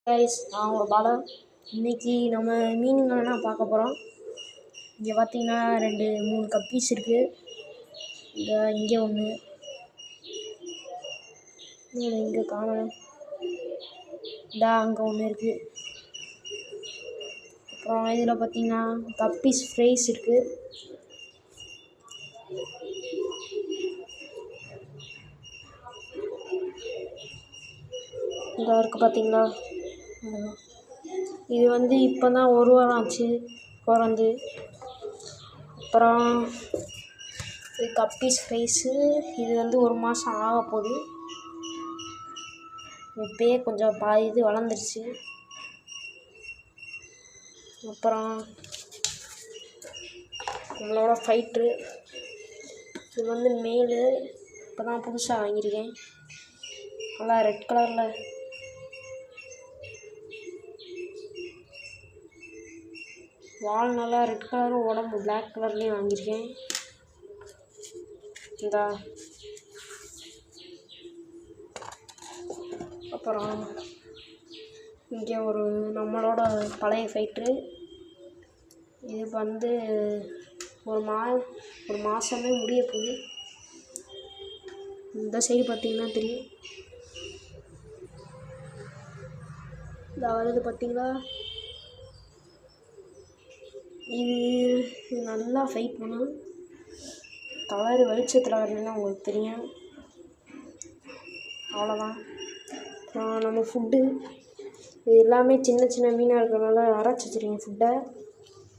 Guys, நான் உங்கள் பாலா. இன்றைக்கி நம்ம மீனுங்கன்னா பார்க்க போகிறோம். இங்கே பார்த்தீங்கன்னா 2-3 கப்பீஸ் இருக்குது. இங்கே ஒன்று, இங்கே காணோம். அங்கே ஒன்று இருக்குது. அப்புறம் இதில் பார்த்தீங்கன்னா கப்பீஸ் ஃப்ரைஸ் இருக்குது. இங்கே இருக்குது பார்த்தீங்களா. இது வந்து இப்போ தான் 1 வாரம் ஆச்சு பிறந்து. அப்புறம் இது கப்பீஸ் ஃப்ரைஸு. இது வந்து 1 மாதம் ஆக போகுது. இப்போயே கொஞ்சம் பாதி இது வளர்ந்துருச்சு. அப்புறம் நம்மளோட ஃபைட்ரு, இது வந்து மேலு. இப்போ தான் புதுசாக வாங்கியிருக்கேன். நல்லா ரெட் கலரில் வால், நல்லா ரெட் கலரும் உடம்பு பிளாக் கலர்லேயும் வாங்கியிருக்கேன். அப்புறம் இங்கே ஒரு நம்மளோட பழைய ஃபைட்ரு. இது வந்து ஒரு மாதமே முடிய போகுது. இந்த சைடு பார்த்தீங்கன்னா தெரியும். வருது பார்த்தீங்களா. இது நல்லா ஃபைட் பண்ணும். கலர் வெளிச்சத்தில் வரணுன்னா உங்களுக்கு தெரியும். அவ்வளோதான். அப்புறம் நம்ம ஃபுட்டு, இது எல்லாமே சின்ன சின்ன மீனாக இருக்கிறதுனால அரைச்சி வச்சுருக்கேன் ஃபுட்டை.